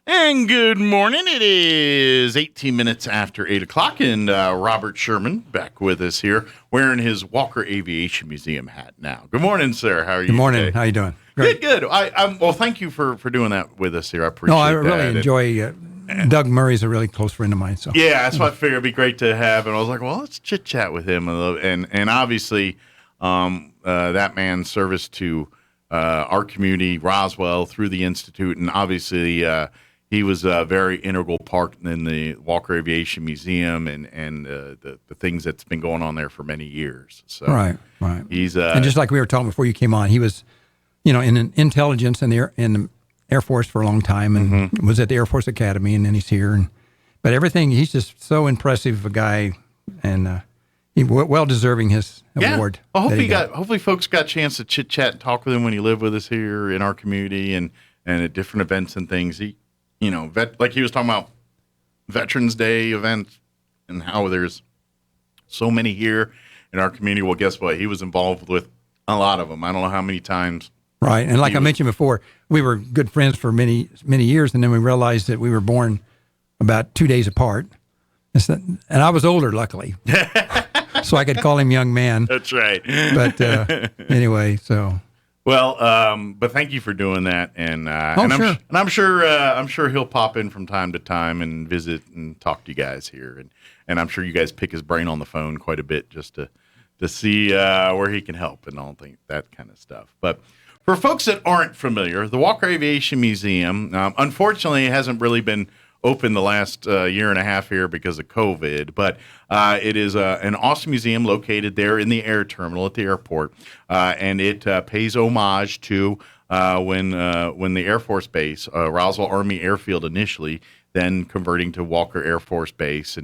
And good morning. It is 18 minutes after 8 o'clock, and Robert Sherman back with us here wearing his Walker Aviation Museum hat now. Good morning, sir. How are you Good morning. today? How you doing? Great. Good. Well, thank you for doing that with us here. I appreciate that. I really enjoy Doug Murray's a really close friend of mine. So yeah, that's what I figured it'd be great to have. And I was like, well, let's chit-chat with him. And obviously, that man's service to our community, Roswell, through the Institute, and obviously he was a very integral part in the Walker Aviation Museum and the things that's been going on there for many years. So right. He's and just like we were talking before you came on, he was, in intelligence in the Air Force for a long time, and was at the Air Force Academy, and then he's here. But everything, he's just so impressive a guy, and he well deserving his award. Well, hopefully folks got a chance to chit chat and talk with him when he lived with us here in our community and at different events and things. He, like he was talking about Veterans Day events and how there's so many here in our community. Well, guess what? He was involved with a lot of them. I don't know how many times. Right. And like I mentioned before, we were good friends for many, many years. And then we realized that we were born about 2 days apart. And I was older, luckily. So I could call him young man. That's right. But anyway, so. Well, but thank you for doing that, and I'm sure he'll pop in from time to time and visit and talk to you guys here, and I'm sure you guys pick his brain on the phone quite a bit just to see where he can help and all that kind of stuff. But for folks that aren't familiar, the Walker Aviation Museum, unfortunately, hasn't really been open the last year and a half here because of COVID, but it is an awesome museum located there in the air terminal at the airport, and it pays homage to when the Air Force Base, Roswell Army Airfield initially, then converting to Walker Air Force Base,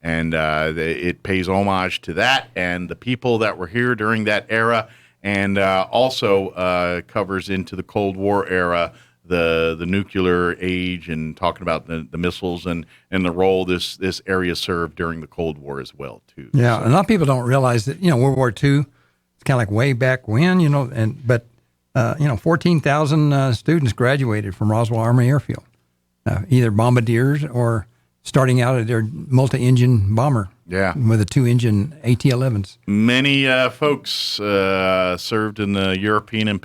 and it pays homage to that and the people that were here during that era, and also covers into the Cold War era, the nuclear age, and talking about the missiles and the role this area served during the Cold War as well too. Yeah, so. A lot of people don't realize that World War II, it's kind of like way back when, but 14,000 students graduated from Roswell Army Airfield, either bombardiers or starting out at their multi-engine bomber. Yeah, with the 2-engine AT-11s. Many folks served in the European and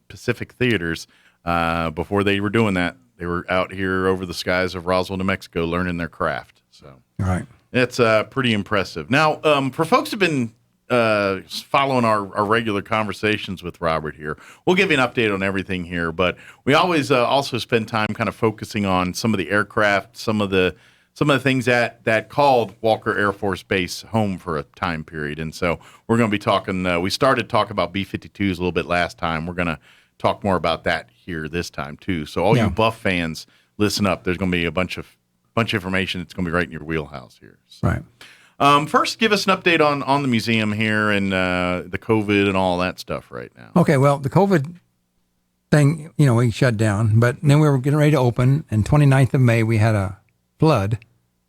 Pacific theaters. Before they were doing that, they were out here over the skies of Roswell, New Mexico, learning their craft. So, right, it's pretty impressive. Now, for folks who've been following our regular conversations with Robert here, we'll give you an update on everything here. But we always also spend time kind of focusing on some of the aircraft, some of the things that called Walker Air Force Base home for a time period. And so we're going to be talking. We started talking about B-52s a little bit last time. We're going to talk more about that here this time too. So all you Buff fans, listen up. There's going to be a bunch of information that's going to be right in your wheelhouse here. So, right. First, give us an update on the museum here and the COVID and all that stuff right now. Okay. Well, the COVID thing, we shut down, but then we were getting ready to open. And 29th of May, we had a flood,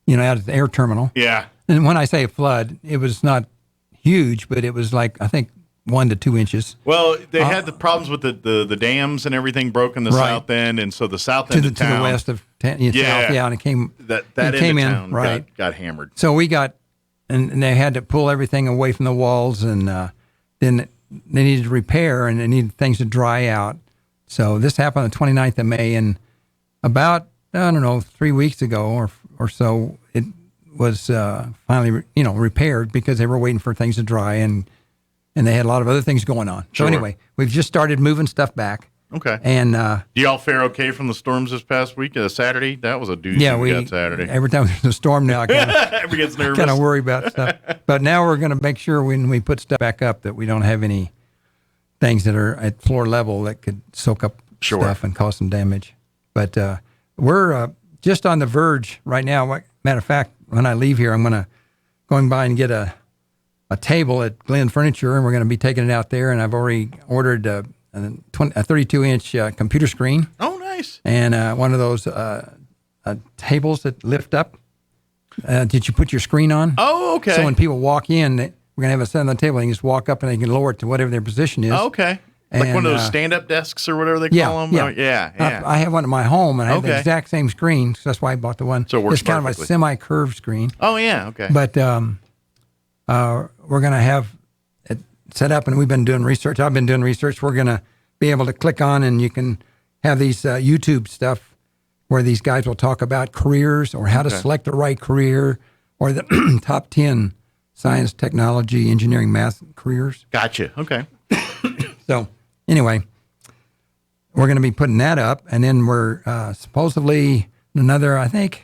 out at the air terminal. Yeah. And when I say flood, it was not huge, but it was like, I think, 1 to 2 inches. Well, they had the problems with the dams and everything broke in the south end, and so the south end of town. To the west of south, and it came came in, town, right? Got hammered. So we got, and they had to pull everything away from the walls, and then they needed to repair, and they needed things to dry out. So this happened on the 29th of May, and about, 3 weeks ago or so, it was finally, repaired because they were waiting for things to dry, and they had a lot of other things going on. Sure. So anyway, we've just started moving stuff back. Okay. And do y'all fare okay from the storms this past week? Saturday, that was a doozy. Yeah, we got Saturday. Every time there's a storm now, I kind of worry about stuff. But now we're going to make sure when we put stuff back up that we don't have any things that are at floor level that could soak up stuff and cause some damage. But we're just on the verge right now. Matter of fact, when I leave here, I'm going by and get a table at Glenn Furniture, and we're going to be taking it out there. And I've already ordered a 32-inch computer screen. Oh, nice! And one of those tables that lift up. Did you put your screen on? Oh, okay. So when people walk in, we're going to have a set on the table. They can just walk up and they can lower it to whatever their position is. Oh, okay. Like one of those stand-up desks or whatever they call them? Yeah. Oh, yeah. I have one at my home, and I have the exact same screen, so that's why I bought the one. So it works It's kind of a semi-curved screen. Oh, yeah, okay. But we're going to have it set up, and we've been doing research. I've been doing research. We're going to be able to click on, and you can have these YouTube stuff where these guys will talk about careers or how to select the right career or the top 10 science, technology, engineering, math careers. Gotcha. Okay. So anyway, we're going to be putting that up, and then we're supposedly another, I think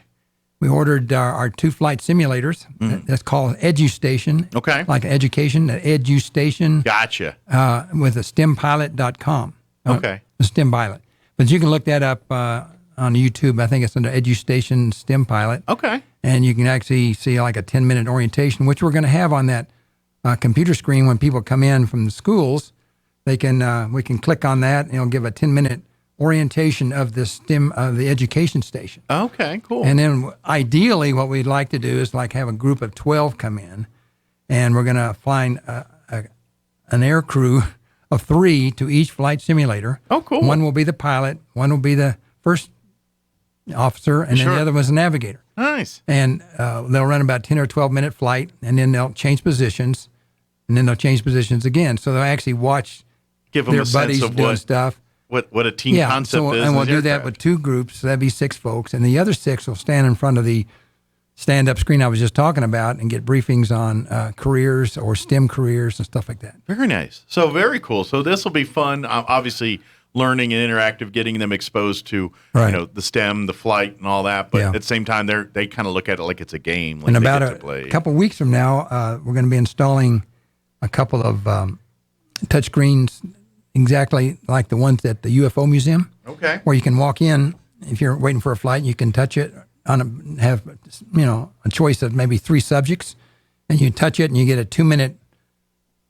we ordered our 2 flight simulators. That's called EduStation. Okay. Like education, EduStation. Gotcha. With a stempilot.com. Okay. The STEM Pilot. But you can look that up on YouTube. I think it's under EduStation STEM Pilot. Okay. And you can actually see like a 10-minute orientation, which we're going to have on that computer screen when people come in from the schools. We can click on that, and it'll give a 10-minute orientation of the STEM of the education station. Okay, cool. And then ideally, what we'd like to do is like have a group of 12 come in, and we're going to find an air crew of 3 to each flight simulator. Oh, cool. One will be the pilot, one will be the first officer, and then the other one's the navigator. Nice. And they'll run about 10 or 12-minute flight, and then they'll change positions, and then they'll change positions again. So they'll actually watch give them their a buddies sense of doing stuff. What a team concept is. And we'll do that with 2 groups. So that'd be 6 folks. And the other 6 will stand in front of the stand-up screen I was just talking about and get briefings on careers or STEM careers and stuff like that. Very nice. So very cool. So this will be fun. Obviously, learning and interactive, getting them exposed to the STEM, the flight, and all that. But at the same time, they kind of look at it like it's a game. Like and about a couple of weeks from now, we're going to be installing a couple of touch screens exactly like the ones at the UFO Museum. Okay. Where you can walk in, if you're waiting for a flight, you can touch it, have a choice of maybe 3 subjects, and you touch it and you get a 2-minute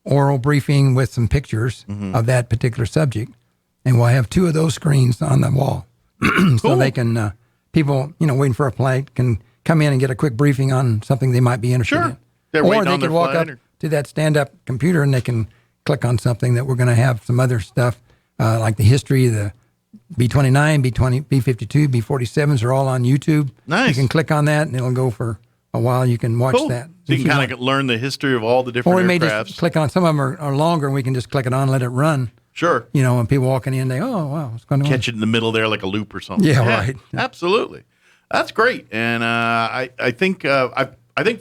oral briefing with some pictures of that particular subject. And we'll have 2 of those screens on the wall. So they can, people, waiting for a flight can come in and get a quick briefing on something they might be interested in. Or they can walk up to that stand-up computer and they can click on something that we're going to have some other stuff, like the history of the B-29, B-20, B-52, B-47s are all on YouTube. Nice. You can click on that and it'll go for a while. You can watch that. So you can kind of learn the history of all the different aircrafts. Or we may just click on, some of them are longer, and we can just click it on and let it run. Sure. When people walking in, they, oh, wow, what's going on? Catch it in the middle there like a loop or something. Yeah, right. Absolutely. That's great. And I think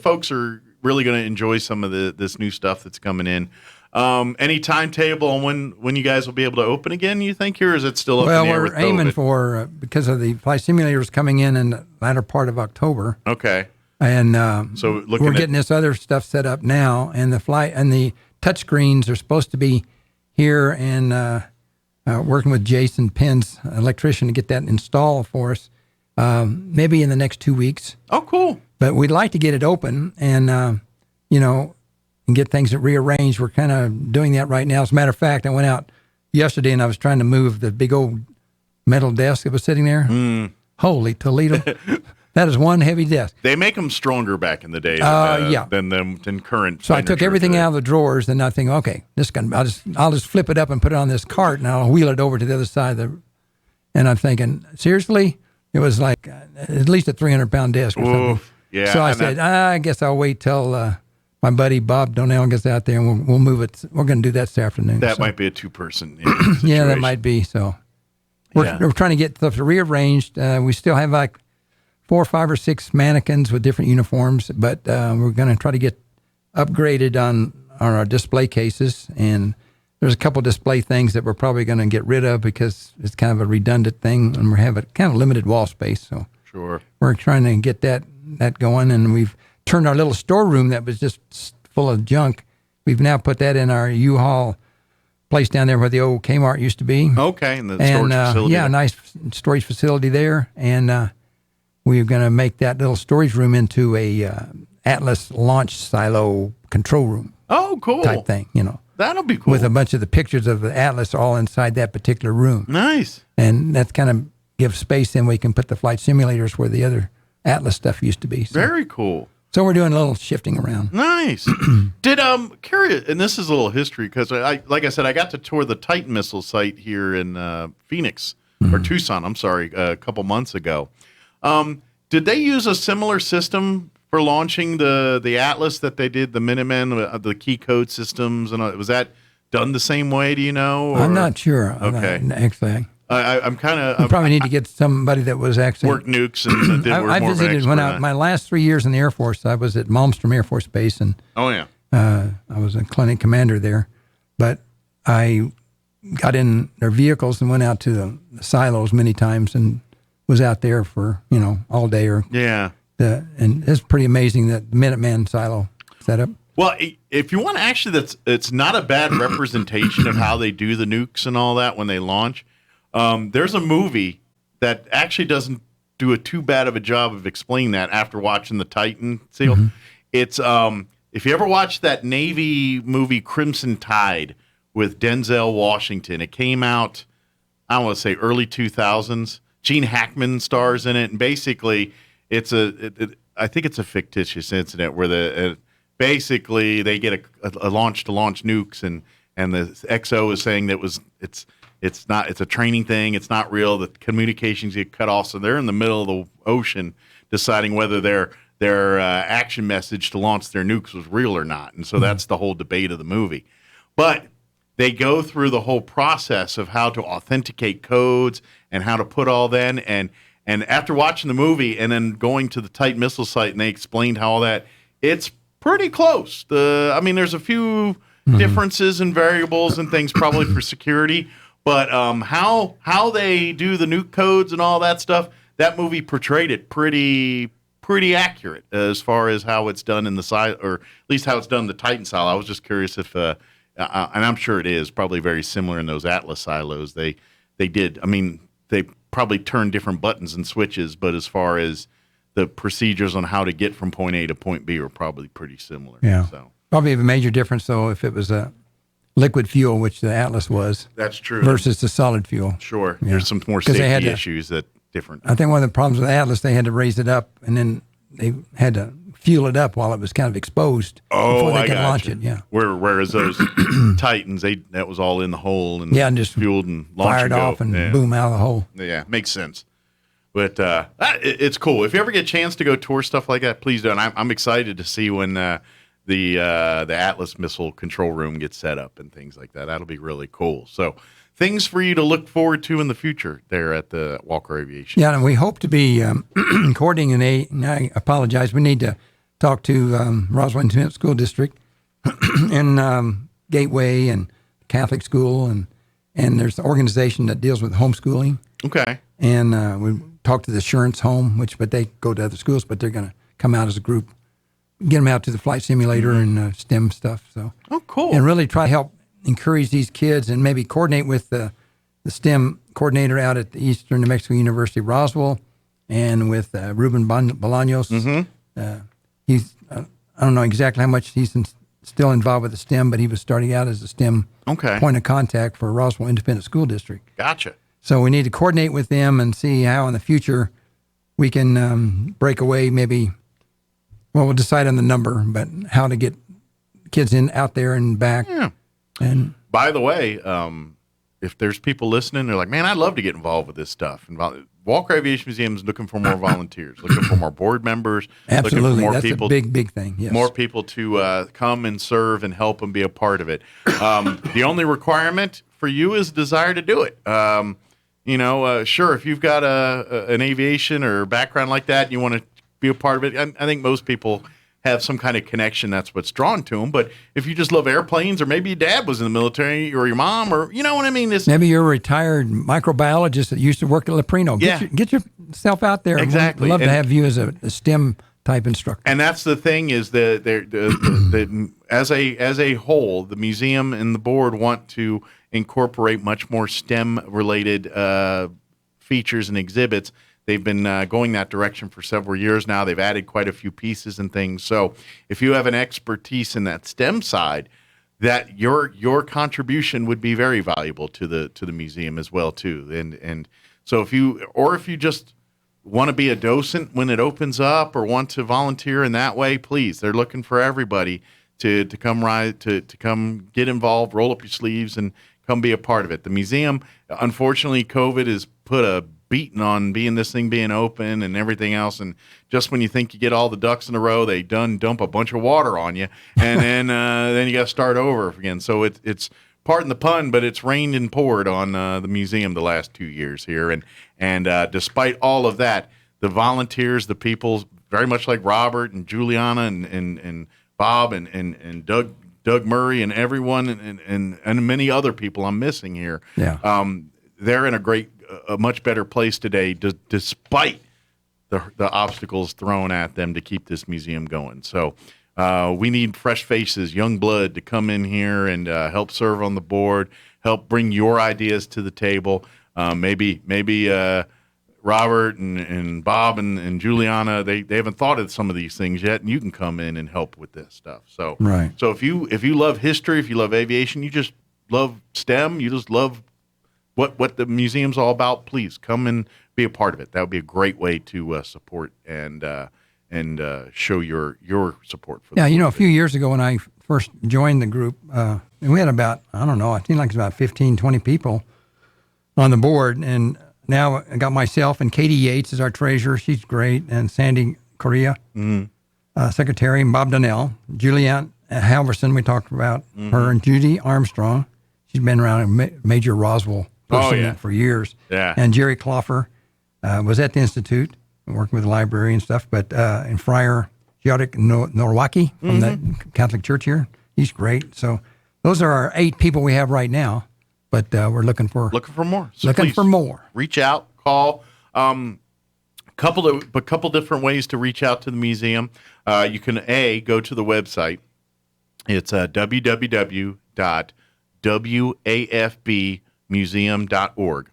folks are really going to enjoy some of this new stuff that's coming in. Any timetable on when you guys will be able to open again, you think, here, or is it still up in the air with COVID? Well, we're aiming for, because of the flight simulators coming in the latter part of October. Okay. And so we're getting this other stuff set up now, and the touch screens are supposed to be here, and working with Jason Penn's electrician to get that installed for us, maybe in the next 2 weeks. Oh, cool. But we'd like to get it open and, and get things rearranged. We're kind of doing that right now. As a matter of fact, I went out yesterday and I was trying to move the big old metal desk that was sitting there. Holy Toledo. That is one heavy desk. They make them stronger back in the day than current. So I took everything out of the drawers, and I think, okay, I'll just flip it up and put it on this cart, and I'll wheel it over to the other side of the. And I'm thinking, seriously, it was like at least a 300-pound desk or something. Yeah. So I said, I guess I'll wait till my buddy Bob Donnell gets out there, and we'll move it. We're going to do that this afternoon. That might be a 2-person. Yeah, that might be. So we're trying to get stuff rearranged. We still have like 4, 5, or 6 mannequins with different uniforms, but we're going to try to get upgraded on our display cases. And there's a couple display things that we're probably going to get rid of because it's kind of a redundant thing, and we have a kind of limited wall space. So we're trying to get that going, and we've turned our little storeroom that was just full of junk. We've now put that in our U-Haul place down there where the old Kmart used to be. Okay, and the storage facility. Yeah, a nice storage facility there, and we're going to make that little storage room into a Atlas launch silo control room. Oh, cool. Type thing, That'll be cool. With a bunch of the pictures of the Atlas all inside that particular room. Nice. And that's kind of gives space, in we can put the flight simulators where the other Atlas stuff used to be. So, very cool. So we're doing a little shifting around. Nice. Did curious, and this is a little history because like I said, I got to tour the Titan missile site here in Phoenix or Tucson. I'm sorry, a couple months ago. Did they use a similar system for launching the Atlas that they did the Minutemen, the key code systems, and was that done the same way? Do you know? Or? I'm not sure. Okay, actually. I'm kind of. We probably need to get somebody that was actually work nukes and did I more visited my last 3 years in the Air Force. I was at Malmstrom Air Force Base, and I was a clinic commander there. But I got in their vehicles and went out to the silos many times, and was out there for all day. And it's pretty amazing that Minuteman silo setup. Well, if you want, actually, it's not a bad representation of how they do the nukes and all that when they launch. There's a movie that actually doesn't do too bad of a job of explaining that after watching the Titan SEAL. Mm-hmm. It's if you ever watched that Navy movie Crimson Tide with Denzel Washington, it came out, I want to say early 2000s. Gene Hackman stars in it, and basically I think it's a fictitious incident where basically they get a launch to launch nukes, and the XO is saying that it's not, it's a training thing, it's not real, the communications get cut off, so they're in the middle of the ocean deciding whether their action message to launch their nukes was real or not, and so that's the whole debate of the movie. But they go through the whole process of how to authenticate codes and how to put all that in, and after watching the movie and then going to the Titan missile site, and they explained how all that, it's pretty close. There's a few differences and variables and things probably for security, but how they do the nuke codes and all that stuff, that movie portrayed it pretty accurate as far as how it's done in the silo, or at least how it's done in the Titan silo. I was just curious if, and I'm sure it is probably very similar in those Atlas silos. They did. I mean, they probably turned different buttons and switches, but as far as the procedures on how to get from point A to point B are probably pretty similar. Yeah. So probably a major difference though if it was a liquid fuel, which the Atlas was. That's true. Versus the solid fuel. Sure. Yeah. There's some more safety issues that different. I think one of the problems with the Atlas, they had to raise it up, and then they had to fuel it up while it was kind of exposed before they could launch it. Yeah. Whereas those Titans, that was all in the hole and just fueled and launched fired off and boom out of the hole. Yeah, makes sense. But it's cool. If you ever get a chance to go tour stuff like that, please do. And I'm excited to see when the Atlas missile control room gets set up and things like that. That'll be really cool. So things for you to look forward to in the future there at the Walker Aviation. Yeah, and we hope to be coordinating. And I apologize. We need to talk to Roswell Independent School District and Gateway and Catholic School, and there's an organization that deals with homeschooling. Okay. And we talked to the Assurance Home, but they go to other schools, but they're going to come out as a group, get them out to the flight simulator and STEM stuff. So. Oh, cool. And really try to help encourage these kids and maybe coordinate with the STEM coordinator out at the Eastern New Mexico University, Roswell, and with Ruben Bolaños. Mm-hmm. He's, I don't know exactly how much he's still involved with the STEM, but he was starting out as a STEM point of contact for Roswell Independent School District. Gotcha. So we need to coordinate with them and see how in the future we can break away maybe, well, we'll decide on the number, but how to get kids out there and back. Yeah. And by the way, if there's people listening, they're like, man, I'd love to get involved with this stuff. Walker Aviation Museum is looking for more volunteers, looking for more board members. Absolutely. Looking for more That's people, a big thing. Yes. More people to come and serve and help and be a part of it. The only requirement for you is desire to do it. Sure, if you've got an aviation or background like that and you want to be a part of it, I think most people have some kind of connection. That's what's drawn to them. But if you just love airplanes, or maybe your dad was in the military, or your mom, or you know what I mean? Maybe you're a retired microbiologist that used to work at Leprino. Get yourself out there. Exactly. We'd love to have you as a STEM type instructor. And that's the thing is that as a whole, the museum and the board want to incorporate much more STEM related features and exhibits. They've been going that direction for several years now. They've added quite a few pieces and things. So if you have an expertise in that STEM side, that your contribution would be very valuable to the museum as well too. And so if you just want to be a docent when it opens up or want to volunteer in that way, please. They're looking for everybody to come to come get involved, roll up your sleeves, and come be a part of it. The museum, unfortunately, COVID has put a beating on this thing being open and everything else. And just when you think you get all the ducks in a row, they dump a bunch of water on you, and then you got to start over again. So it's pardon the pun, but it's rained and poured on the museum the last 2 years here. And despite all of that, the volunteers, the people, very much like Robert and Juliana and Bob and Doug Murray and everyone and many other people I'm missing here. Yeah. They're in a much better place today, despite the obstacles thrown at them to keep this museum going. So we need fresh faces, young blood to come in here and help serve on the board, help bring your ideas to the table. Maybe Robert and Bob and Juliana, they haven't thought of some of these things yet, and you can come in and help with this stuff. So, right. So if you love history, if you love aviation, you just love STEM, you just love what the museum's all about, please come and be a part of it. That would be a great way to support and show your support for. Yeah, a few years ago when I first joined the group, we had about, I don't know, I think like it's about 15, 20 people on the board, and now I got myself and Katie Yates is our treasurer. She's great, and Sandy Correa, secretary, and Bob Donnell, Julianne Halverson. We talked about her, and Judy Armstrong. She's been around a major Roswell person for years. Yeah. And Jerry Cloffer was at the Institute, working with the library and stuff, but and Friar Jodek Norwaki from the Catholic Church here. He's great. So those are our 8 people we have right now, but we're looking for more. So looking for more. Reach out, call. Couple different ways to reach out to the museum. You can go to the website. It's www.wafbmuseum.org.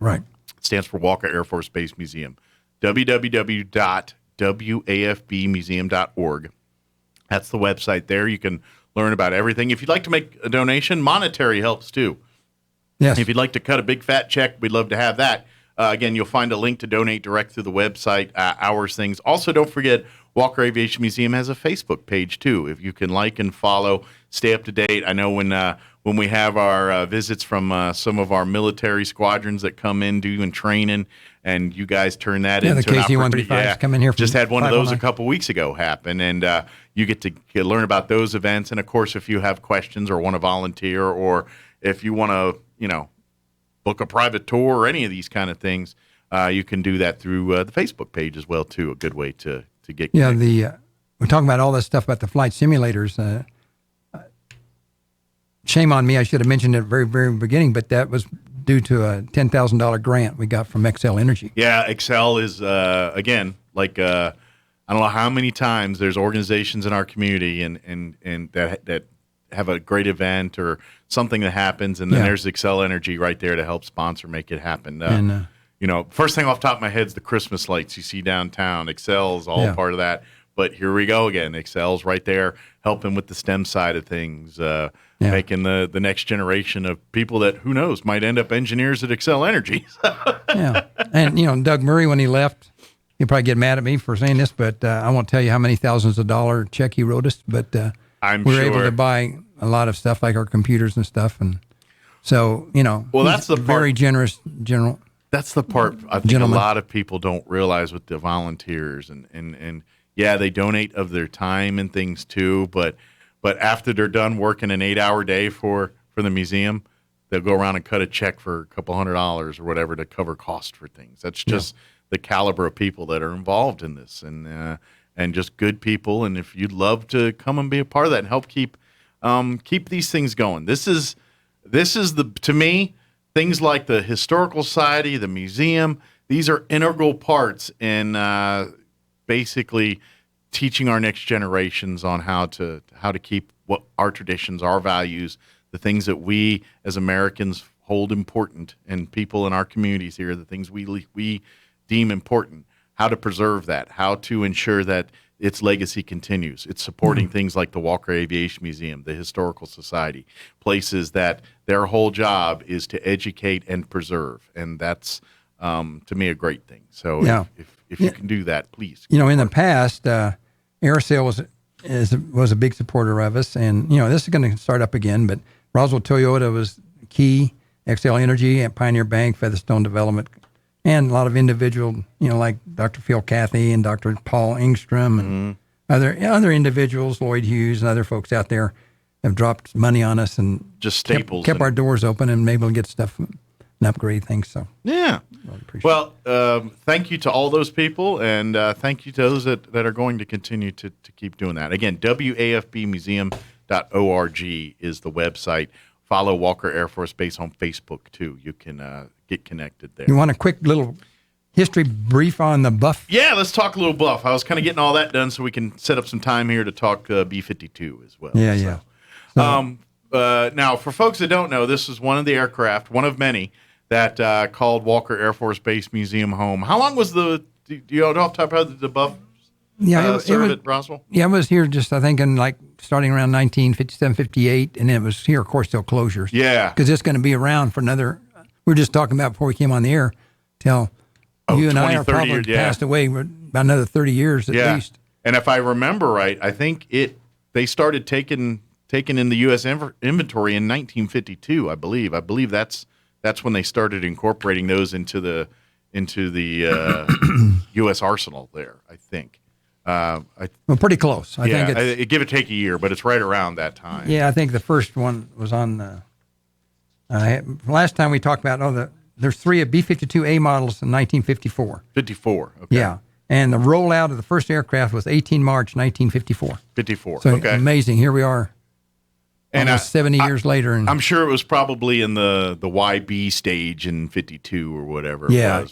Right. It stands for Walker Air Force Base Museum. www.wafbmuseum.org. That's the website there. You can learn about everything. If you'd like to make a donation, monetary helps too. Yes. If you'd like to cut a big fat check, we'd love to have that. Again, you'll find a link to donate direct through the website, hours, things. Also, don't forget, Walker Aviation Museum has a Facebook page too. If you can like and follow, stay up to date. I know when we have our visits from some of our military squadrons that come in doing training, and you guys turn that into the KC-135s come in here. Just had one of those a couple weeks ago happen, and you get to learn about those events. And of course, if you have questions or want to volunteer, or if you want to, book a private tour or any of these kind of things, you can do that through the Facebook page as well too. A good way to get connected. Yeah, we're talking about all this stuff about the flight simulators. Shame on me, I should have mentioned it at the very, very beginning, but that was due to a $10,000 grant we got from Excel Energy. Yeah, Excel is, again, like I don't know how many times there's organizations in our community and that have a great event or something that happens, and then there's Excel Energy right there to help sponsor, make it happen. First thing off the top of my head is the Christmas lights you see downtown. Excel is all part of that. But here we go again. Excel's right there helping with the STEM side of things, making the next generation of people that, who knows, might end up engineers at Excel Energy. Yeah. And, Doug Murray, when he left, he'll probably get mad at me for saying this, but I won't tell you how many thousands of dollars check he wrote us, but we were able to buy a lot of stuff like our computers and stuff. And so, well, that's the very generous general. That's the part I think a lot of people don't realize with the volunteers and yeah, they donate of their time and things too, but after they're done working an 8-hour day for the museum, they'll go around and cut a check for a couple $100 or whatever to cover cost for things. That's just the caliber of people that are involved in this, and just good people. And if you'd love to come and be a part of that and help keep these things going, this is to me, things like the Historical Society, the museum, these are integral parts in basically teaching our next generations on how to keep what our traditions, our values, the things that we as Americans hold important, and people in our communities here, the things we deem important, how to preserve that, how to ensure that its legacy continues. It's supporting things like the Walker Aviation Museum, the Historical Society, places that their whole job is to educate and preserve, and that's to me a great thing. So if if you can do that, please. In the past, AirSail was a big supporter of us, and this is going to start up again. But Roswell Toyota was key, XL Energy, and Pioneer Bank, Featherstone Development, and a lot of individual, like Dr. Phil Cathy and Dr. Paul Engstrom and other individuals, Lloyd Hughes and other folks out there have dropped money on us and just staples kept our doors open and been able to get stuff and upgrade things. So yeah, well, thank you to all those people, and thank you to those that are going to continue to keep doing that. Again, wafbmuseum.org is the website. Follow Walker Air Force Base on Facebook too. You can get connected there. You want a quick little history brief on the Buff? Yeah, let's talk a little Buff. I was kind of getting all that done so we can set up some time here to talk B-52 as well. Yeah. So, now, for folks that don't know, this is one of the aircraft, one of many, that called Walker Air Force Base Museum home. How long was do you know off the top of the Buff served at Roswell? Yeah, it was here just, I think, in starting around 1957, 58, and it was here, of course, till closures. Yeah. Because it's going to be around for another, we were just talking about before we came on the air, till you and I are probably passed away about another 30 years at least. And if I remember right, I think they started taking in the U.S. inventory in 1952, I believe. I believe that's when they started incorporating those into the U.S. arsenal there, I think. Well, pretty close. I think it's give or take a year, but it's right around that time. Yeah, I think the first one was on last time we talked about, there's 3 B-52A models in 1954. 54, okay. Yeah, and the rollout of the first aircraft was 18 March 1954. 54, so okay. Amazing. Here we are. And almost 70 years later. And I'm sure it was probably in the YB stage in 52 or whatever. Yeah.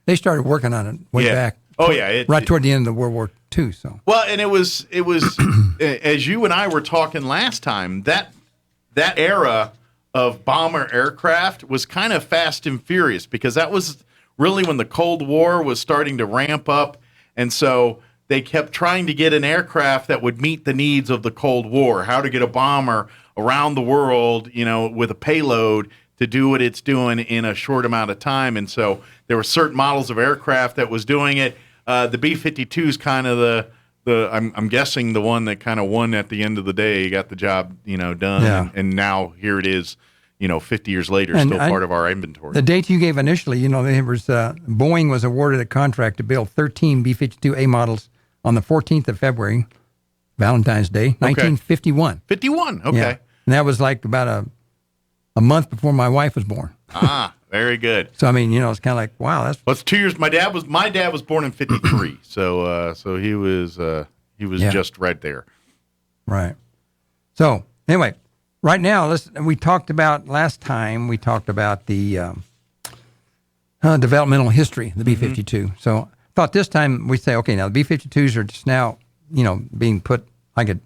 They started working on it way back. Oh, yeah. Right toward the end of the World War II. So. Well, and it was as you and I were talking last time, that era of bomber aircraft was kind of fast and furious, because that was really when the Cold War was starting to ramp up. And so they kept trying to get an aircraft that would meet the needs of the Cold War, how to get a bomber around the world, with a payload to do what it's doing in a short amount of time. And so there were certain models of aircraft that was doing it. The B-52 is kind of I'm guessing the one that kind of won at the end of the day, got the job, done. Yeah. And now here it is, 50 years later, still part of our inventory. The date you gave initially, there was Boeing was awarded a contract to build 13 B-52A models on the 14th of February, Valentine's Day, 1951. 51, okay. Yeah. And that was like about a month before my wife was born. Very good. So, it's kind of like, wow, that's 2 years. My dad was born in 53, so he was just right there. Right. So anyway, right now, we talked about the developmental history of the B-52. So I thought this time we'd say, okay, now the B-52s are just now, being put like at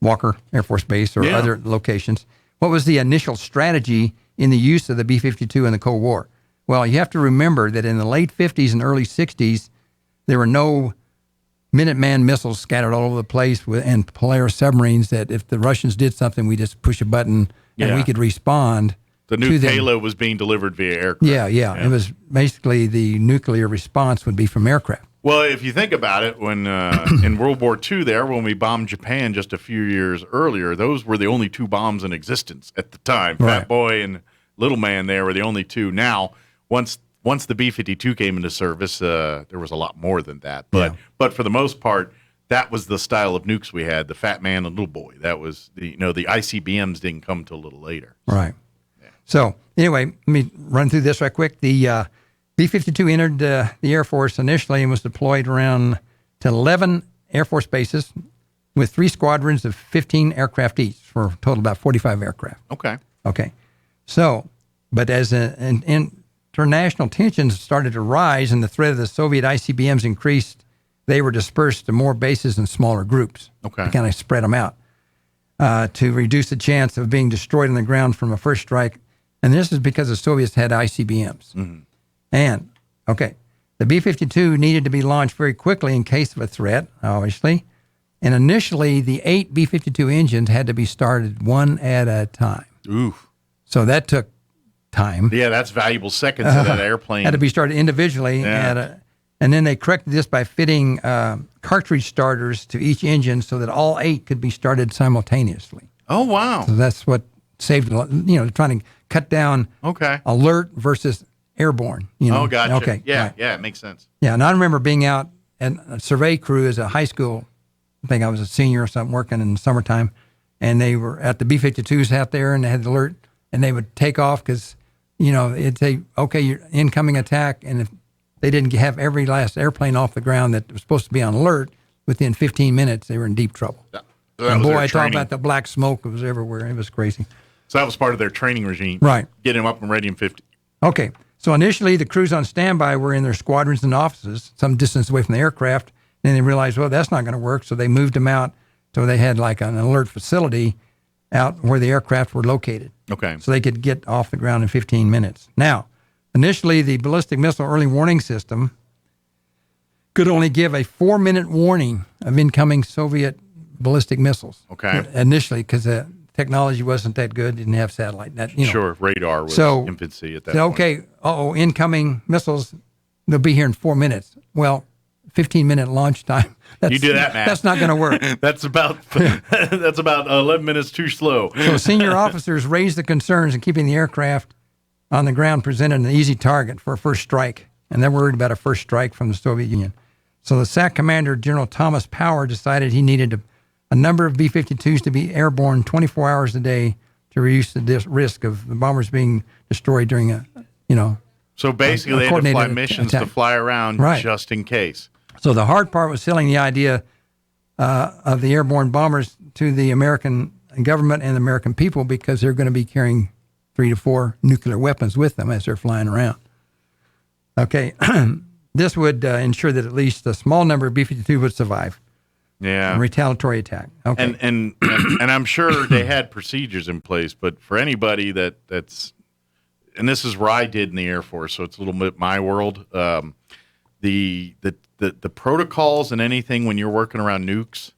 Walker Air Force Base or other locations. What was the initial strategy in the use of the B-52 in the Cold War? Well, you have to remember that in the late 50s and early 60s, there were no Minuteman missiles scattered all over the place and Polaris submarines that if the Russians did something, we just push a button and we could respond. The new payload was being delivered via aircraft. Yeah. It was basically the nuclear response would be from aircraft. Well, if you think about it, when in World War II when we bombed Japan just a few years earlier, those were the only 2 bombs in existence at the time. Right. Fat Boy and Little Man there were the only 2. Now, once the B-52 came into service, there was a lot more than that. But for the most part, that was the style of nukes we had, the Fat Man and Little Boy. That was, the ICBMs didn't come till a little later. Right. Yeah. So anyway, let me run through this right quick. The B-52 entered the Air Force initially and was deployed around to 11 Air Force bases with 3 squadrons of 15 aircraft each for a total of about 45 aircraft. Okay. So, but as international tensions started to rise and the threat of the Soviet ICBMs increased, they were dispersed to more bases and smaller groups. Okay. To kind of spread them out to reduce the chance of being destroyed on the ground from a first strike. And this is because the Soviets had ICBMs. Mm-hmm. And, the B-52 needed to be launched very quickly in case of a threat, obviously. And initially, the 8 B-52 engines had to be started one at a time. Oof. So that took time. Yeah, that's valuable seconds of that airplane. Had to be started individually And then they corrected this by fitting cartridge starters to each engine so that all 8 could be started simultaneously. Oh, wow. So that's what saved, trying to cut down alert versus airborne. Oh, gotcha. Okay. Yeah, right. yeah, it makes sense. Yeah, and I remember being out and a survey crew as a high school. I think I was a senior or something working in the summertime, and they were at the B-52s out there, and they had the alert, and they would take off because, it'd say, okay, you're incoming attack, and if they didn't have every last airplane off the ground that was supposed to be on alert, within 15 minutes, they were in deep trouble. Yeah. So and boy, I talk about the black smoke. It was everywhere. It was crazy. So that was part of their training regime. Right. Get them up and ready in 50. Okay. So initially, the crews on standby were in their squadrons and offices, some distance away from the aircraft. Then they realized, well, that's not going to work. So they moved them out. So they had like an alert facility out where the aircraft were located. Okay. So they could get off the ground in 15 minutes. Now, initially, the ballistic missile early warning system could only give a 4-minute warning of incoming Soviet ballistic missiles. Okay. Initially, because the technology wasn't that good, didn't have satellite. Sure, radar was infancy at that point. Okay, incoming missiles, they'll be here in 4 minutes. Well, 15-minute launch time. You do that, man. That's not going to work. That's about 11 minutes too slow. So senior officers raised the concerns in keeping the aircraft on the ground presented an easy target for a first strike, and they're worried about a first strike from the Soviet Union. So the SAC commander, General Thomas Power, decided he needed a number of B-52s to be airborne 24 hours a day to reduce the risk of the bombers being destroyed during So basically, they had to fly missions to fly around just in case. So the hard part was selling the idea of the airborne bombers to the American government and the American people because they're going to be carrying 3 to 4 nuclear weapons with them as they're flying around. Okay, this would ensure that at least a small number of B-52 would survive. Yeah, a retaliatory attack. Okay, and I'm sure they had procedures in place, but for anybody that's, and this is where I did in the Air Force, so it's a little bit my world. The protocols and anything when you're working around nukes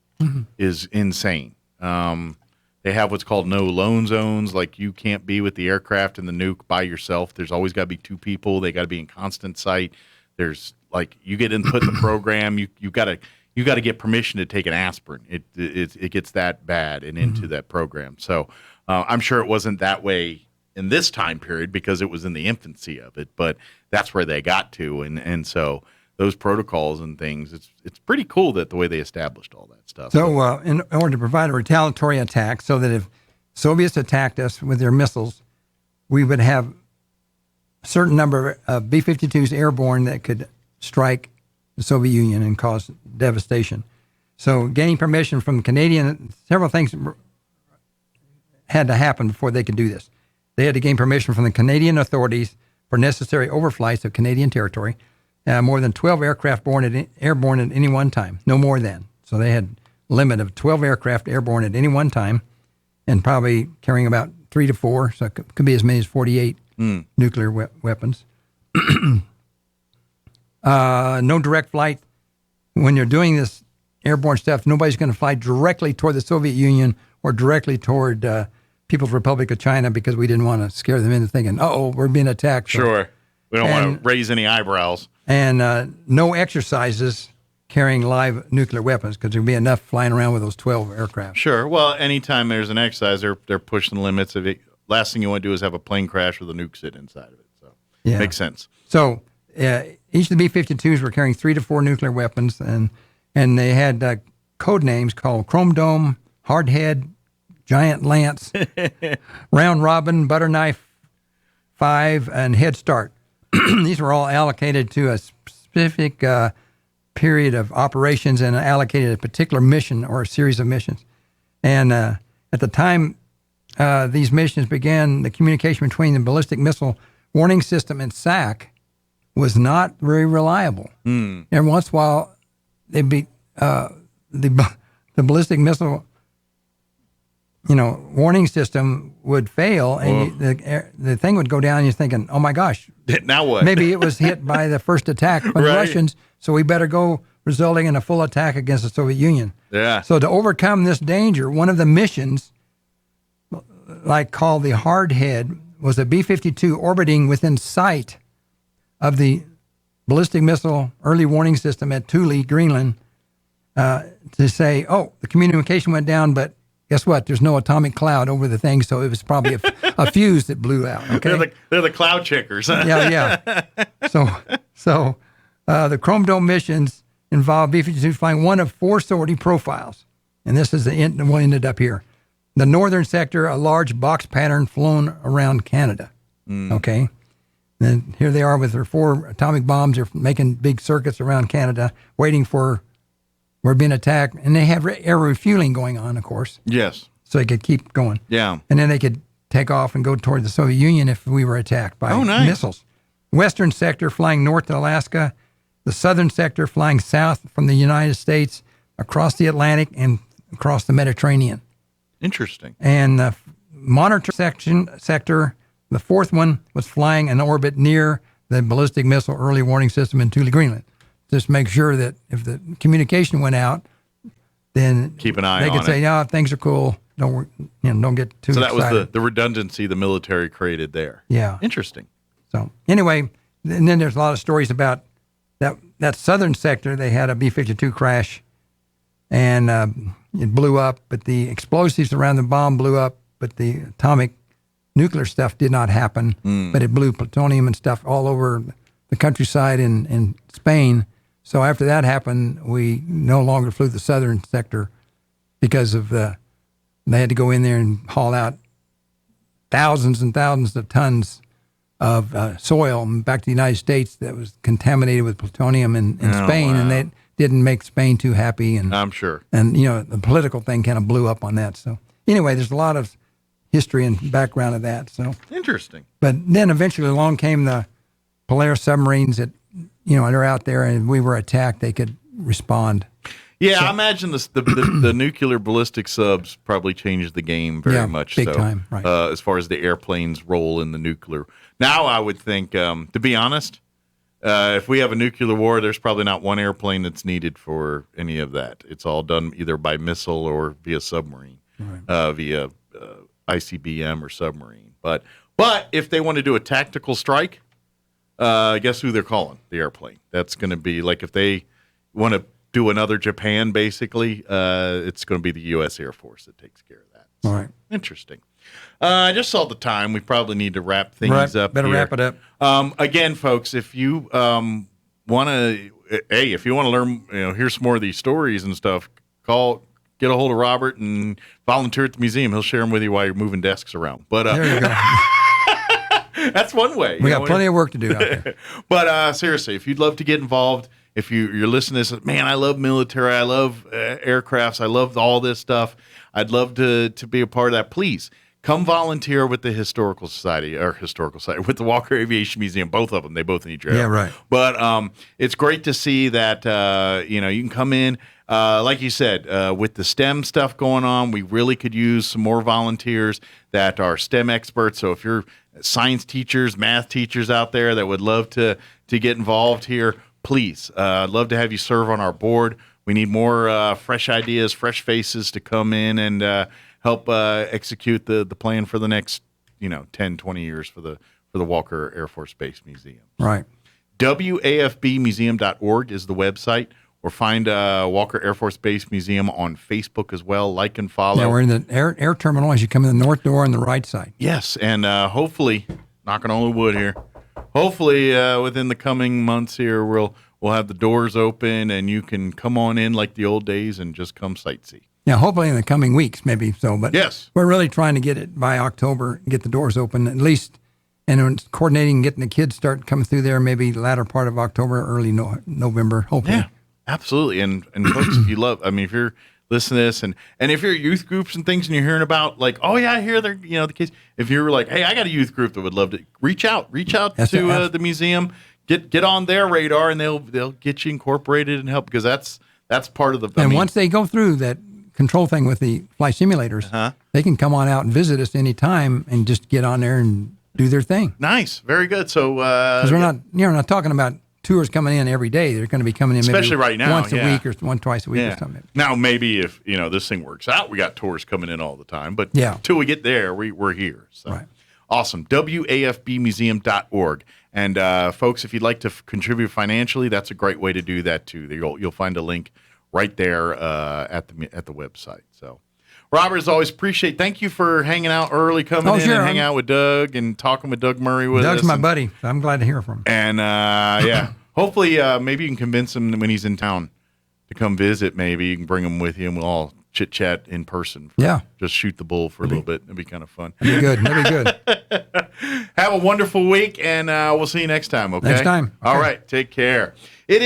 is insane. They have what's called no lone zones, like you can't be with the aircraft and the nuke by yourself. There's always got to be 2 people. They got to be in constant sight. There's like you get input in the program, you got to get permission to take an aspirin. It gets that bad and into that program. So I'm sure it wasn't that way in this time period because it was in the infancy of it, but that's where they got to, and so those protocols and things, it's pretty cool that the way they established all that stuff. So in order to provide a retaliatory attack so that if Soviets attacked us with their missiles, we would have a certain number of B-52s airborne that could strike the Soviet Union and cause devastation. So gaining permission from the Canadian, several things had to happen before they could do this. They had to gain permission from the Canadian authorities for necessary overflights of Canadian territory. More than 12 aircraft airborne at any one time, no more than. So they had a limit of 12 aircraft airborne at any one time and probably carrying about 3 to 4, so it could be as many as 48 nuclear weapons. No direct flight. When you're doing this airborne stuff, nobody's going to fly directly toward the Soviet Union or directly toward People's Republic of China because we didn't want to scare them into thinking, we're being attacked. So. Sure. We don't want to raise any eyebrows. And no exercises carrying live nuclear weapons because there'd be enough flying around with those 12 aircraft. Sure. Well, anytime there's an exercise, they're pushing the limits of it. Last thing you want to do is have a plane crash with a nuke sit inside of it. So makes sense. So each of the B-52s were carrying 3 to 4 nuclear weapons, and they had code names called Chrome Dome, Hardhead, Giant Lance, Round Robin, Butter Knife 5, and Head Start. These were all allocated to a specific period of operations and allocated a particular mission or a series of missions. And at the time these missions began, the communication between the ballistic missile warning system and SAC was not very reliable. Every once in a while, they'd be the ballistic missile warning system would fail, and the thing would go down, and you're thinking, oh, my gosh. Now what? Maybe it was hit by the first attack from the Russians, so we better go, resulting in a full attack against the Soviet Union. Yeah. So to overcome this danger, one of the missions, called the Hardhead, was a B-52 orbiting within sight of the ballistic missile early warning system at Thule, Greenland, to say, oh, the communication went down, but guess what? There's no atomic cloud over the thing, so it was probably a fuse that blew out. Okay, they're the cloud checkers. yeah. So the Chrome Dome missions involved B-52 flying one of 4 sortie profiles, and this is what ended up here. The northern sector, a large box pattern flown around Canada. Okay, and here they are with their 4 atomic bombs. They're making big circuits around Canada, waiting for. We're being attacked, and they have air refueling going on, of course. Yes. So they could keep going. Yeah. And then they could take off and go toward the Soviet Union if we were attacked by missiles. Western sector flying north to Alaska, the southern sector flying south from the United States across the Atlantic and across the Mediterranean. Interesting. And the monitor sector, the 4th one, was flying in orbit near the ballistic missile early warning system in Thule, Greenland. Just make sure that if the communication went out, then keep an eye on it. They could say, "No, things are cool. Don't get too excited." So that was the redundancy the military created there. Yeah, interesting. So anyway, and then there's a lot of stories about that southern sector. They had a B-52 crash, and it blew up. But the explosives around the bomb blew up, but the atomic nuclear stuff did not happen. But it blew plutonium and stuff all over the countryside in Spain. So after that happened, we no longer flew the southern sector because of they had to go in there and haul out thousands and thousands of tons of soil back to the United States that was contaminated with plutonium in Spain, and that didn't make Spain too happy. And I'm sure. And the political thing kind of blew up on that. So anyway, there's a lot of history and background of that. So interesting. But then eventually along came the Polaris submarines that, they're out there, and we were attacked. They could respond. Yeah, I imagine the nuclear ballistic subs probably changed the game very much. Big time, right. As far as the airplane's role in the nuclear. Now, I would think, to be honest, if we have a nuclear war, there's probably not one airplane that's needed for any of that. It's all done either by missile or via submarine, via ICBM or submarine. But if they want to do a tactical strike, guess who they're calling? The airplane. That's going to be like if they want to do another Japan, basically, it's going to be the U.S. Air Force that takks care of that. All right. Interesting. I just saw the time. We probably need to wrap things up. Better here. Wrap it up. Again, folks, if you want to, if you want to learn, hear some more of these stories and stuff, get a hold of Robert and volunteer at the museum. He'll share them with you while you're moving desks around. But there you go. That's one way. We got plenty of work to do out there. But seriously, if you'd love to get involved, if you're listening to this, man, I love military, I love aircrafts, I love all this stuff. I'd love to be a part of that. Please come volunteer with the with the Walker Aviation Museum. Both of them, they both need your help. Yeah, right. But it's great to see that you can come in. Like you said, with the STEM stuff going on, we really could use some more volunteers that are STEM experts. So if you're science teachers, math teachers out there that would love to get involved here, please, I'd love to have you serve on our board. We need more fresh ideas, fresh faces to come in and help execute the plan for the next 10, 20 years for the Walker Air Force Base Museum. Right. WAFBmuseum.org is the website. Or find Walker Air Force Base Museum on Facebook as well. Like and follow. Yeah, we're in the air terminal as you come in the north door on the right side. Yes, and hopefully, knocking on wood here, hopefully within the coming months here, we'll have the doors open and you can come on in like the old days and just come sightsee. Yeah, hopefully in the coming weeks, maybe so. But yes, we're really trying to get it by October, get the doors open at least, and coordinating, getting the kids start coming through there maybe the latter part of October, early November, hopefully. Yeah. Absolutely. And folks, if you're listening to this and if you're youth groups and things and you're hearing about like, oh yeah, I hear they're, the kids, if you're like, hey, I got a youth group that would love to reach out to the museum, get on their radar and they'll get you incorporated and help because that's part of the, once they go through that control thing with the flight simulators, they can come on out and visit us anytime and just get on there and do their thing. Nice. Very good. So, because we're not talking about tours coming in every day. They're going to be coming in especially right now, once a week or twice a week or something. Now, maybe if this thing works out, we got tours coming in all the time. But until we get there, we're here. So. Right. Awesome. WAFBmuseum.org. And folks, if you'd like to contribute financially, that's a great way to do that too. You'll find a link right there at the website. So, Robert, as always, thank you for hanging out early, coming in and hanging out with Doug and talking with Doug Murray with us. Doug's my buddy. I'm glad to hear from him. And yeah, hopefully maybe you can convince him when he's in town to come visit. Maybe you can bring him with you and we'll all chit chat in person. Just shoot the bull for a little bit. It'd be kind of fun. That'd be good. That'd be good. Have a wonderful week, and we'll see you next time. Okay. Next time. All right. Take care. It is.